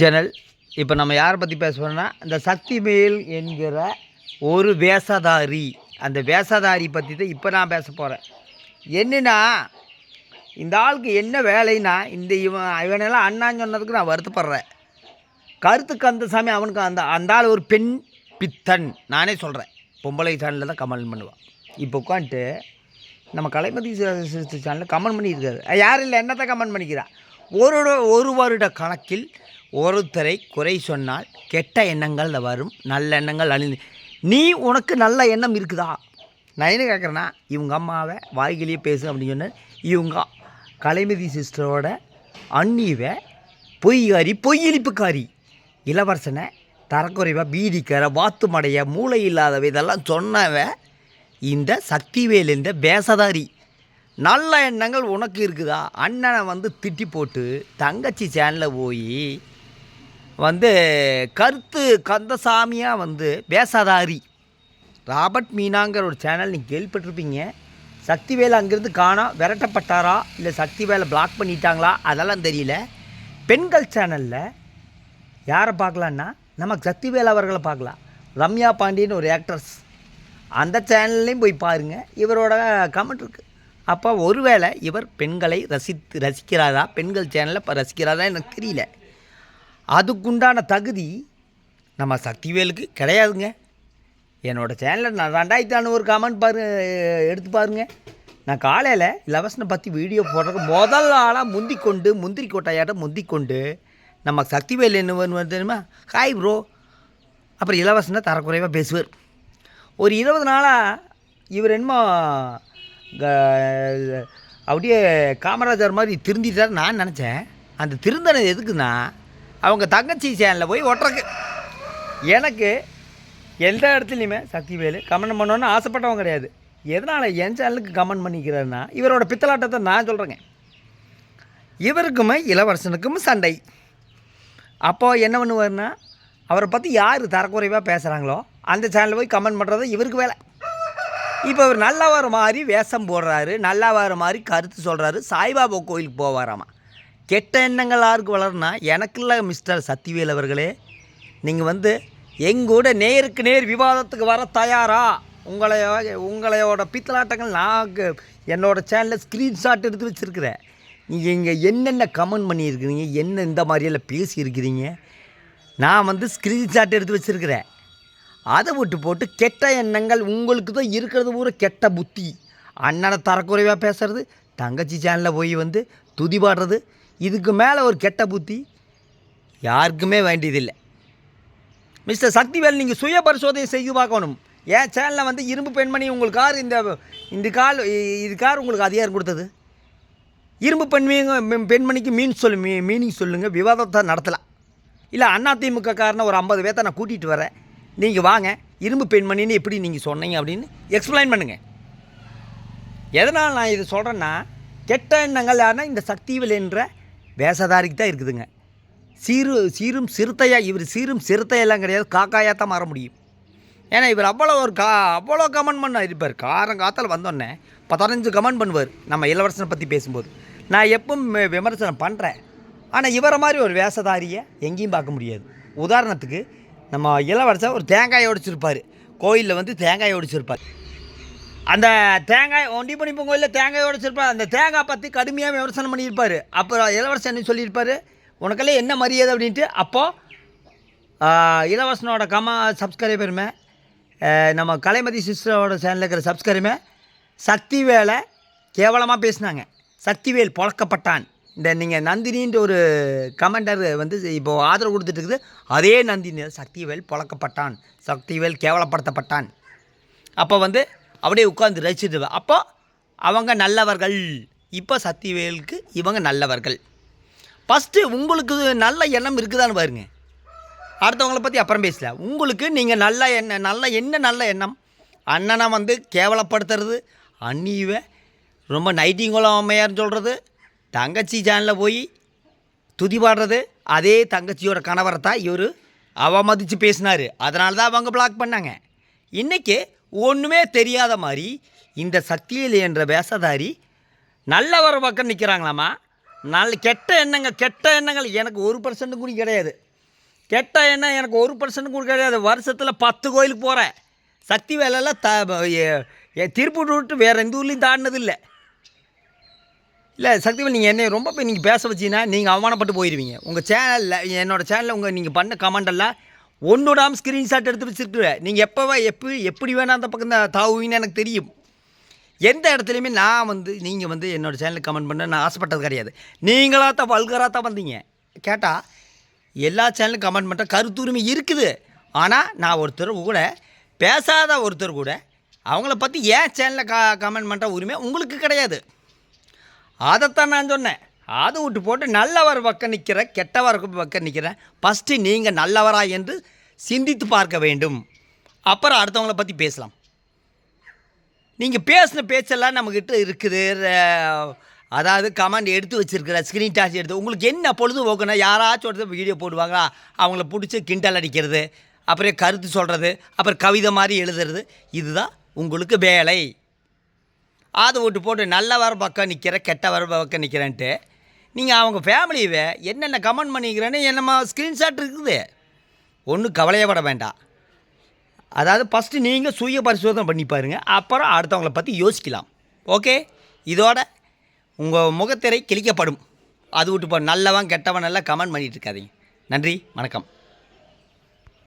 Channel. இப்போ நம்ம யாரை பற்றி பேசுகிறோன்னா, இந்த சக்திவேல் என்கிற ஒரு வேஷதாரி, அந்த வேஷதாரி பற்றி தான் இப்போ நான் பேச போகிறேன். என்னன்னா, இந்த ஆளுக்கு என்ன வேலைன்னா, இவனெல்லாம் அண்ணான்னு சொன்னதுக்கு நான் வருத்தப்படுறேன். கருத்து கந்தசாமி அவனுக்கு அந்த ஆள் ஒரு பெண் பித்தன் நானே சொல்கிறேன். பொம்பளை சேனலில் தான் கமெண்ட் பண்ணுவான். இப்போ உட்காந்துட்டு நம்ம கலைமதி சேனலில் கமெண்ட் பண்ணியிருக்காரு. யாரும் இல்லை, என்னத்தை கமெண்ட் பண்ணிக்கிறான். ஒரு வருட கணக்கில் ஒருத்தரை குறை சொன்னால் கெட்ட எண்ணங்கள் வரும், நல்ல எண்ணங்கள் அழிந்து. நீ உனக்கு நல்ல எண்ணம் இருக்குதா? நான் என்ன கேட்குறேன்னா, இவங்க அம்மாவை வாய்கிலேயே பேசு அப்படின்னு சொன்னேன். இவங்க கலைமதி சிஸ்டரோட அண்ணிவை பொய்காரி, பொய்யளிப்புக்காரி, இளவரசனை தரக்குறைவாக பீடிக்கிற வாத்து மடைய மூளை இல்லாதவை இதெல்லாம் சொன்னவ இந்த சக்திவேல் என்ற வேஷதாரி. நல்ல எண்ணங்கள் உனக்கு இருக்குதா? அண்ணனை திட்டி போட்டு தங்கச்சி சேனலில் போய் கருத்து கந்தசாமியாக வேஷதாரி. ராபர்ட் மீனாங்கிற ஒரு சேனல் நீங்கள் கேள்விப்பட்டிருப்பீங்க. சக்திவேல் அங்கேருந்து காணோம், விரட்டப்பட்டாரா இல்லை சக்திவேலை பிளாக் பண்ணிட்டாங்களா அதெல்லாம் தெரியல. பெண்கள் சேனலில் யாரை பார்க்கலான்னா, நம்ம சக்திவேல் அவர்களை பார்க்கலாம். ரம்யா பாண்டியன் ஒரு ஆக்ட்ரஸ், அந்த சேனல்லையும் போய் பாருங்கள். இவரோட கமெண்ட் இருக்குது. அப்போ ஒருவேளை இவர் பெண்களை ரசிக்கிறாரா, பெண்கள் சேனலில் இப்போ ரசிக்கிறாரா எனக்கு தெரியல. அதுக்குண்டான தகுதி நம்ம சக்திவேலுக்கு கிடையாதுங்க. என்னோடய சேனலில் நான் 2500 கமெண்ட் எடுத்து பாருங்கள். நான் காலையில் இலவசனை பற்றி வீடியோ போடுறதுக்கு முதல் ஆளாக முந்திரி கோட்டையாட்ட முந்திக்கொண்டு நம்ம சக்திவேல் என்ன தெரியுமா, ஹாய் ப்ரோ, அப்புறம் இலவசனை தரக்குறைவாக பேசுவார். ஒரு 20 நாளாக இவர் என்னமோ அப்படியே காமராஜர் மாதிரி திருந்திட்டார் நான் நினச்சேன். அந்த திருந்தனை எதுக்குன்னா, அவங்க தங்கச்சி சேனலில் போய் ஒட்டுறக்கு. எனக்கு எந்த இடத்துலையுமே சக்திவேலு கமெண்ட் பண்ணணுன்னு ஆசைப்பட்டவங்க கிடையாது. எதனால் என் சேனலுக்கு கமெண்ட் பண்ணிக்கிறாருன்னா, இவரோட பித்தலாட்டத்தை நான் சொல்கிறேங்க. இவருக்குமே இளவரசனுக்கும் சண்டை. அப்போது என்ன பண்ணுவார்னா, அவரை பற்றி யார் தரக்குறைவாக பேசுகிறாங்களோ அந்த சேனலில் போய் கமெண்ட் பண்ணுறது இவருக்கு வேலை. இப்போ இவர் நல்லா வர மாதிரி வேஷம் போடுறாரு, நல்லா வர மாதிரி கருத்து சொல்கிறாரு. சாய்பாபா கோயிலுக்கு போவாராமா. கெட்ட எண்ணங்கள் யாருக்கு வளருனா எனக்குள்ள மிஸ்டர் சக்திவேல் அவர்களே, நீங்கள் எங்கூட நேருக்கு நேர் விவாதத்துக்கு வர தயாரா? உங்களையோட பித்தலாட்டங்கள் நான் என்னோடய சேனலில் ஸ்க்ரீன்ஷாட் எடுத்து வச்சுருக்கிறேன். நீங்கள் இங்கே என்னென்ன கமெண்ட் பண்ணியிருக்கிறீங்க, என்ன இந்த மாதிரியெல்லாம் பேசியிருக்கிறீங்க, நான் ஸ்க்ரீன்ஷாட் எடுத்து வச்சுருக்கிறேன். அதை விட்டு போட்டு கெட்ட எண்ணங்கள் உங்களுக்கு தான் இருக்கிறது பூரா கெட்ட புத்தி. அண்ணனை தரக்குறைவாக பேசுகிறது, தங்கச்சி சேனலில் போய் துதி பாடுறது, இதுக்கு மேலே ஒரு கெட்ட புத்தி யாருக்குமே வேண்டியதில்லை. மிஸ்டர் சக்திவேல், நீங்கள் சுய பரிசோதனை செய்து பார்க்கணும். என் சேனலில் இரும்பு பெண்மணி உங்களுக்கு கார் இது கார் உங்களுக்கு அதிகாரம் கொடுத்தது. இரும்பு பெண்மணிக்கு மீனிங் சொல்லுங்கள், விவாதத்தை நடத்தலாம். இல்லை அதிமுக காரனை ஒரு 50 பேர்த்த நான் கூட்டிகிட்டு வரேன், நீங்கள் வாங்க, இரும்பு பெண்மணின்னு எப்படி நீங்கள் சொன்னீங்க அப்படின்னு எக்ஸ்பிளைன் பண்ணுங்கள். எதனால் நான் இது சொல்கிறேன்னா, கெட்ட எண்ணங்கள் யாருன்னா இந்த சக்திவேல் என்ற வேஷதாரிக்கு தான் இருக்குதுங்க. சீரும் சிறுத்தையாக, இவர் சீரும் சிறுத்தையெல்லாம் கிடையாது, காக்காயாக தான் மாற முடியும். ஏன்னா இவர் அவ்வளோ கமெண்ட் பண்ண இருப்பார். காத்தால் வந்தோடனே 15 கமெண்ட் பண்ணுவார் நம்ம இளவரசனை பற்றி பேசும்போது. நான் எப்பவும் விமர்சனம் பண்ணுறேன், ஆனால் இவரை மாதிரி ஒரு வேஷதாரியை எங்கேயும் பார்க்க முடியாது. உதாரணத்துக்கு நம்ம இளவரசர் ஒரு தேங்காயை உடைச்சிருப்பார், கோயிலில் தேங்காயை உடைச்சிருப்பார். அந்த தேங்காய் ஒண்டிப்பணிப்பு கோயிலில் தேங்காயை உடைச்சிருப்பார். அந்த தேங்காய் பற்றி கடுமையாக விமர்சனம் பண்ணியிருப்பார். அப்புறம் இளவரசன் என்ன சொல்லியிருப்பார், உனக்கெல்லாம் என்ன மரியாதை அப்படின்ட்டு. அப்போது இளவரசனோட சப்ஸ்கிரைபருமே, நம்ம கலைமதி சிஸ்டரோட சேனலில் இருக்கிற சப்ஸ்கிரைபருமே சக்திவேலை கேவலமாக பேசினாங்க. சக்திவேல் பொழக்கப்பட்டான். இந்த நீங்கள் நந்தினின்ற ஒரு கமெண்டர் இப்போது ஆதரவு கொடுத்துட்டு இருக்குது, அதே நந்தினி சக்திவேல் பொழக்கப்பட்டான், சக்திவேல் கேவலப்படுத்தப்பட்டான். அப்போ அப்படியே உட்காந்து ரசிச்சுட்டு, அப்போ அவங்க நல்லவர்கள். இப்போ சக்திவேலுக்கு இவங்க நல்லவர்கள். ஃபஸ்ட்டு உங்களுக்கு நல்ல எண்ணம் இருக்குதான்னு பாருங்க, அடுத்தவங்கள பற்றி அப்புறம் பேசல. உங்களுக்கு நீங்கள் நல்ல எண்ணம். அண்ணனை கேவலப்படுத்துறது, அண்ணியை ரொம்ப நைட்டிங்குளம் அம்மையார்னு சொல்கிறது, தங்கச்சி சேனலில் போய் துதி பாடுறது, அதே தங்கச்சியோட கணவரை தான் இவர் அவமதித்து பேசினார். அதனால தான் அவங்க பிளாக் பண்ணாங்க. இன்றைக்கி ஒன்றுமே தெரியாத மாதிரி இந்த சக்திவேல் என்ற வேஷதாரி நல்ல ஒரு பக்கம் நிற்கிறாங்களாமா. கெட்ட எண்ணங்கள் எனக்கு 1% கூட கிடையாது. கெட்ட எண்ணம் எனக்கு 1% கூட கிடையாது. வருஷத்தில் 10 கோயிலுக்கு போகிறேன். சக்தி வேலையெல்லாம் திருப்பூர் விட்டு வேறு எந்த ஊர்லேயும் தாண்டினதில்லை. இல்லை சக்திவேல், நீங்கள் என்னை ரொம்ப போய் நீங்கள் பேச வச்சிங்கன்னா நீங்கள் அவமானப்பட்டு போயிடுவீங்க. உங்கள் சேனலில், என்னோடய சேனலில் நீங்கள் பண்ண கமெண்டெல்லாம் ஒன்றுடாமல் ஸ்க்ரீன்ஷாட் எடுத்து வச்சுருக்குறேன். நீங்கள் எப்படி வேணால் அந்த பக்கம் தான் தாவுவீங்கன்னு எனக்கு தெரியும். எந்த இடத்துலையுமே நீங்கள் என்னோடய சேனலுக்கு கமெண்ட் பண்ண நான் ஆசைப்பட்டது கிடையாது. நீங்களாக தான் வல்கராக தான் வந்தீங்க. கேட்டால் எல்லா சேனலுக்கும் கமெண்ட் பண்ணுற கருத்துரிமை இருக்குது. ஆனால் நான் பேசாத ஒருத்தர் கூட அவங்கள பற்றி ஏன் சேனலில் கமெண்ட் பண்ணுற உரிமை உங்களுக்கு கிடையாது. அதைத்தான் நான் சொன்னேன். அதை விட்டு போட்டு நல்லவர் பக்கம் நிற்கிறேன், கெட்டவர் பக்கம் நிற்கிறேன். ஃபஸ்ட்டு நீங்கள் நல்லவரா என்று சிந்தித்து பார்க்க வேண்டும். அப்புறம் அடுத்தவங்கள பற்றி பேசலாம். நீங்கள் பேசின பேச்செல்லாம் நம்மக்கிட்ட இருக்குது. அதாவது கமெண்ட் எடுத்து வச்சுருக்கிற ஸ்க்ரீன் டாச் எடுத்து உங்களுக்கு என்ன பொழுதுபோக்குன்னா யாராச்சும் ஒருத்தர் வீடியோ போடுவாங்களா, அவங்கள பிடிச்சி கிண்டல் அடிக்கிறது, அப்புறம் கருத்து சொல்கிறது, அப்புறம் கவிதை மாதிரி எழுதுறது, இதுதான் உங்களுக்கு வேலை. அதை விட்டு போட்டு நல்லவர் பக்கம் நிற்கிறேன், கெட்டவர் பக்கம் நிற்கிறேன்ட்டு நீங்கள் அவங்க ஃபேமிலியை என்னென்ன கமெண்ட் பண்ணிக்கிறேன்னு என்னம்மா ஸ்க்ரீன்ஷாட் இருக்குது. ஒன்றும் கவலையப்பட வேண்டாம். அதாவது ஃபஸ்ட்டு நீங்கள் சுய பரிசோதனை பண்ணி பாருங்கள், அப்புறம் அடுத்தவங்கள பற்றி யோசிக்கலாம். ஓகே, இதோட உங்கள் முகத்திரை கிழிக்கப்படும். அது விட்டு நல்லவன் கெட்டவன் எல்லாம் கமெண்ட் பண்ணிகிட்டு இருக்காதீங்க. நன்றி, வணக்கம்.